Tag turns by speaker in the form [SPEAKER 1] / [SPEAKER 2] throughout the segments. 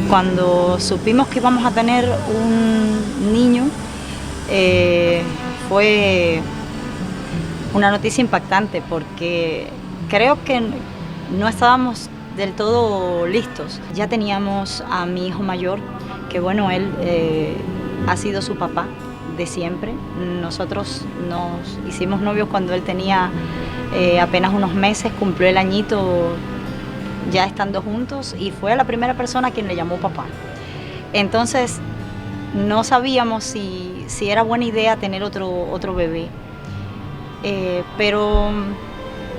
[SPEAKER 1] Cuando supimos que íbamos a tener un niño, fue una noticia impactante porque creo que no estábamos del todo listos. Ya teníamos a mi hijo mayor, que bueno, él ha sido su papá de siempre. Nosotros nos hicimos novios cuando él tenía apenas unos meses, cumplió el añito ya estando juntos y fue la primera persona a quien le llamó papá. Entonces no sabíamos si era buena idea tener otro bebé. Pero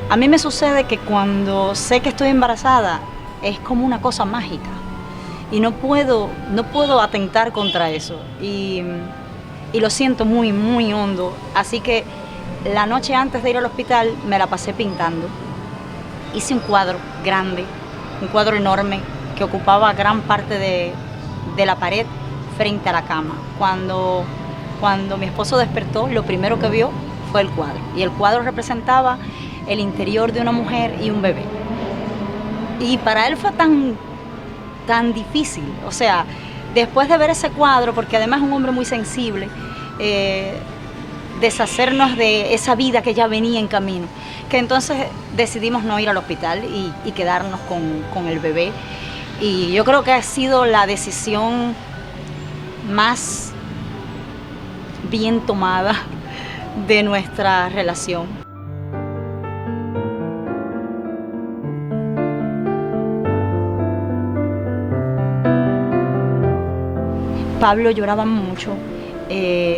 [SPEAKER 1] a mí me sucede que cuando sé que estoy embarazada es como una cosa mágica y no puedo atentar contra eso y lo siento muy, muy hondo. Así que la noche antes de ir al hospital me la pasé pintando. Hice un cuadro grande, un cuadro enorme que ocupaba gran parte de la pared frente a la cama. Cuando mi esposo despertó, lo primero que vio fue el cuadro. Y el cuadro representaba el interior de una mujer y un bebé. Y para él fue tan difícil. O sea, después de ver ese cuadro, porque además es un hombre muy sensible, deshacernos de esa vida que ya venía en camino, que entonces decidimos no ir al hospital y quedarnos con el bebé. Y yo creo que ha sido la decisión más bien tomada de nuestra relación. Pablo lloraba mucho.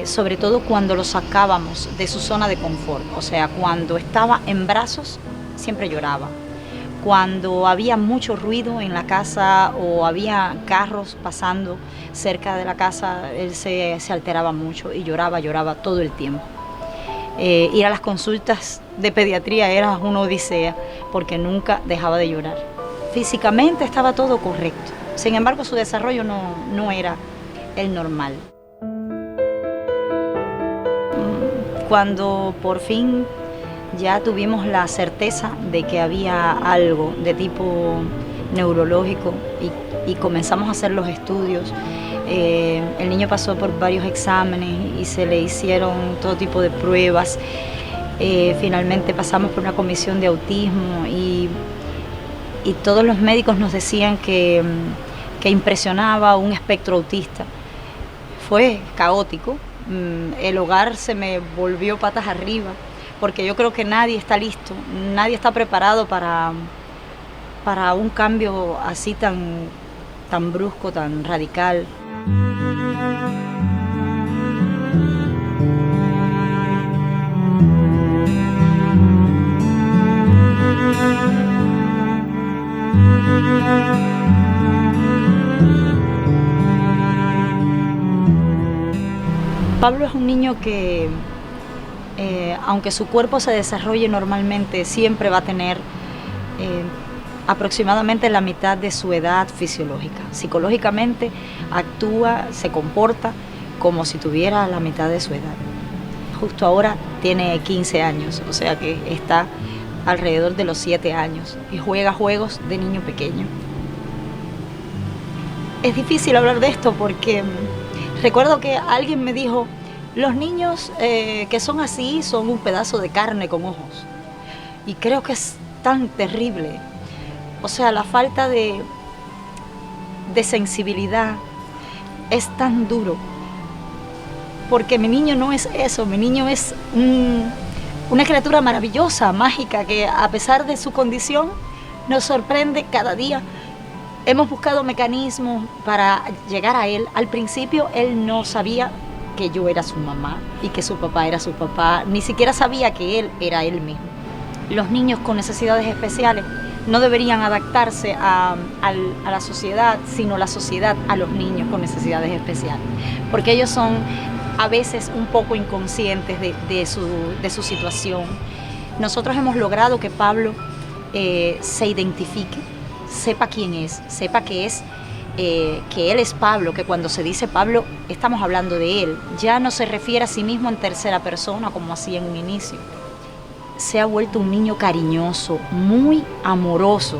[SPEAKER 1] Sobre todo cuando lo sacábamos de su zona de confort, o sea, cuando estaba en brazos siempre lloraba. Cuando había mucho ruido en la casa o había carros pasando cerca de la casa, él se alteraba mucho y lloraba todo el tiempo. Ir a las consultas de pediatría era una odisea porque nunca dejaba de llorar. Físicamente estaba todo correcto, sin embargo su desarrollo no era el normal. Cuando por fin ya tuvimos la certeza de que había algo de tipo neurológico y comenzamos a hacer los estudios, el niño pasó por varios exámenes y se le hicieron todo tipo de pruebas. Finalmente pasamos por una comisión de autismo y todos los médicos nos decían que impresionaba un espectro autista. Fue caótico. El hogar se me volvió patas arriba, porque yo creo que nadie está listo, nadie está preparado para un cambio así tan brusco, tan radical. Pablo es un niño que, aunque su cuerpo se desarrolle normalmente, siempre va a tener aproximadamente la mitad de su edad fisiológica. Psicológicamente actúa, se comporta como si tuviera la mitad de su edad. Justo ahora tiene 15 años, o sea que está alrededor de los 7 años y juega juegos de niño pequeño. Es difícil hablar de esto porque recuerdo que alguien me dijo, los niños que son así son un pedazo de carne con ojos. Y creo que es tan terrible. O sea, la falta de sensibilidad es tan duro. Porque mi niño no es eso, mi niño es una criatura maravillosa, mágica, que a pesar de su condición nos sorprende cada día. Hemos buscado mecanismos para llegar a él. Al principio él no sabía que yo era su mamá y que su papá era su papá, ni siquiera sabía que él era él mismo. Los niños con necesidades especiales no deberían adaptarse a la sociedad, sino la sociedad a los niños con necesidades especiales, porque ellos son a veces un poco inconscientes de su situación. Nosotros hemos logrado que Pablo se identifique, sepa quién es, sepa que él es Pablo, que cuando se dice Pablo estamos hablando de él. Ya no se refiere a sí mismo en tercera persona como hacía en un inicio. se ha vuelto un niño cariñoso, muy amoroso,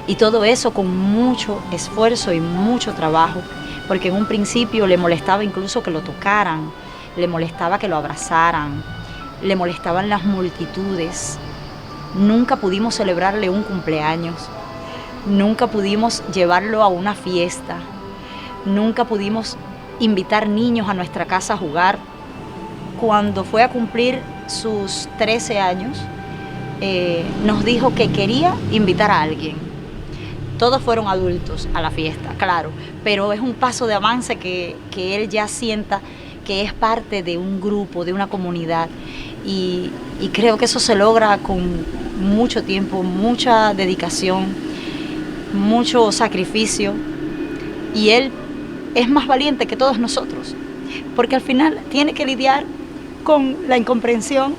[SPEAKER 1] y todo eso con mucho esfuerzo y mucho trabajo, porque en un principio le molestaba incluso que lo tocaran, le molestaba que lo abrazaran, le molestaban las multitudes. Nunca pudimos celebrarle un cumpleaños, nunca pudimos llevarlo a una fiesta, nunca pudimos invitar niños a nuestra casa a jugar. Cuando fue a cumplir sus 13 años, nos dijo que quería invitar a alguien. Todos fueron adultos a la fiesta, claro, pero es un paso de avance que él ya sienta que es parte de un grupo, de una comunidad, y creo que eso se logra con mucho tiempo, mucha dedicación, mucho sacrificio, y él es más valiente que todos nosotros, porque al final tiene que lidiar con la incomprensión,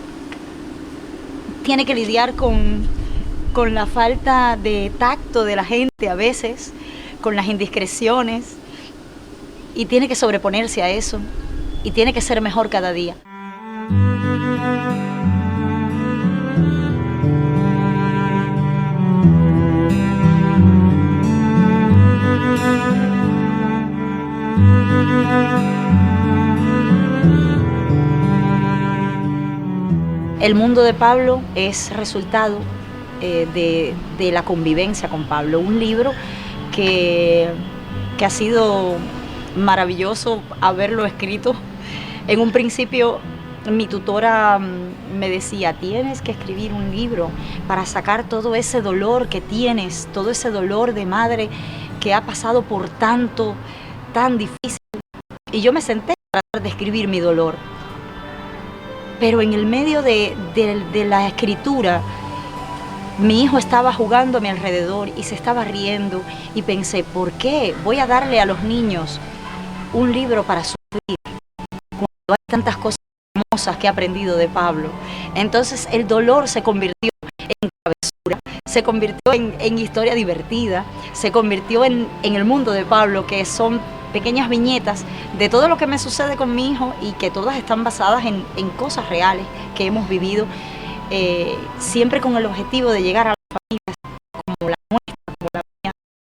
[SPEAKER 1] tiene que lidiar con la falta de tacto de la gente a veces, con las indiscreciones, y tiene que sobreponerse a eso, y tiene que ser mejor cada día. El mundo de Pablo es resultado de la convivencia con Pablo, un libro que ha sido maravilloso haberlo escrito. En un principio mi tutora me decía, tienes que escribir un libro para sacar todo ese dolor que tienes, todo ese dolor de madre que ha pasado por tanto, tan difícil. Y yo me senté a tratar de escribir mi dolor. Pero en el medio de la escritura, mi hijo estaba jugando a mi alrededor y se estaba riendo, y pensé, ¿por qué voy a darle a los niños un libro para sufrir cuando hay tantas cosas hermosas que he aprendido de Pablo? Entonces el dolor se convirtió en travesura, se convirtió en historia divertida, se convirtió en el mundo de Pablo, que son pequeñas viñetas de todo lo que me sucede con mi hijo, y que todas están basadas en cosas reales que hemos vivido, siempre con el objetivo de llegar a las familias como la nuestra, como la mía,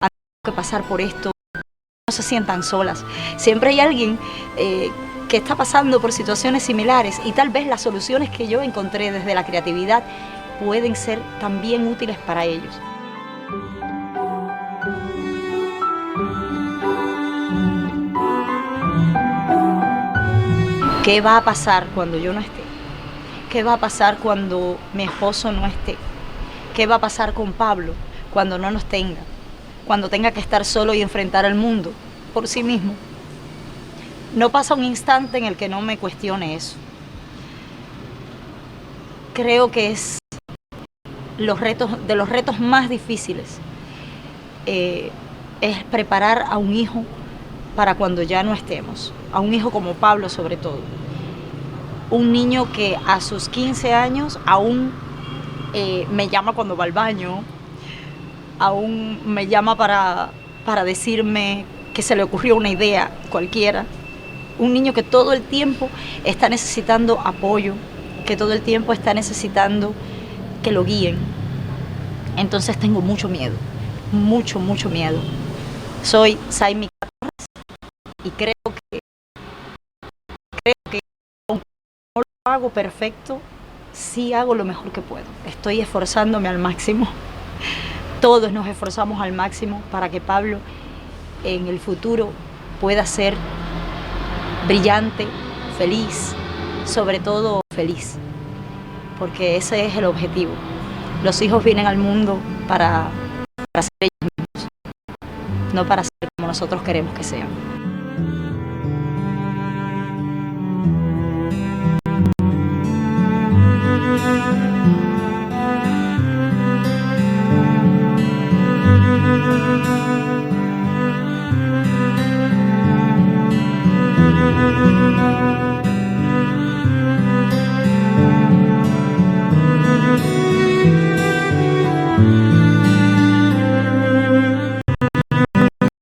[SPEAKER 1] a que pasar por esto, no se sientan solas. Siempre hay alguien que está pasando por situaciones similares, y tal vez las soluciones que yo encontré desde la creatividad pueden ser también útiles para ellos. ¿Qué va a pasar cuando yo no esté? ¿Qué va a pasar cuando mi esposo no esté? ¿Qué va a pasar con Pablo cuando no nos tenga? Cuando tenga que estar solo y enfrentar el mundo por sí mismo. No pasa un instante en el que no me cuestione eso. Creo que es de los retos más difíciles, es preparar a un hijo para cuando ya no estemos, a un hijo como Pablo sobre todo. Un niño que a sus 15 años aún me llama cuando va al baño, aún me llama para decirme que se le ocurrió una idea cualquiera. Un niño que todo el tiempo está necesitando apoyo, que todo el tiempo está necesitando que lo guíen. Entonces tengo mucho miedo, mucho miedo. Soy Saimi Torres y creo que aunque no lo hago perfecto, sí hago lo mejor que puedo. Estoy esforzándome al máximo. Todos nos esforzamos al máximo para que Pablo en el futuro pueda ser brillante, feliz, sobre todo feliz, porque ese es el objetivo. Los hijos vienen al mundo para ser ellos mismos, no para ser como nosotros queremos que sean.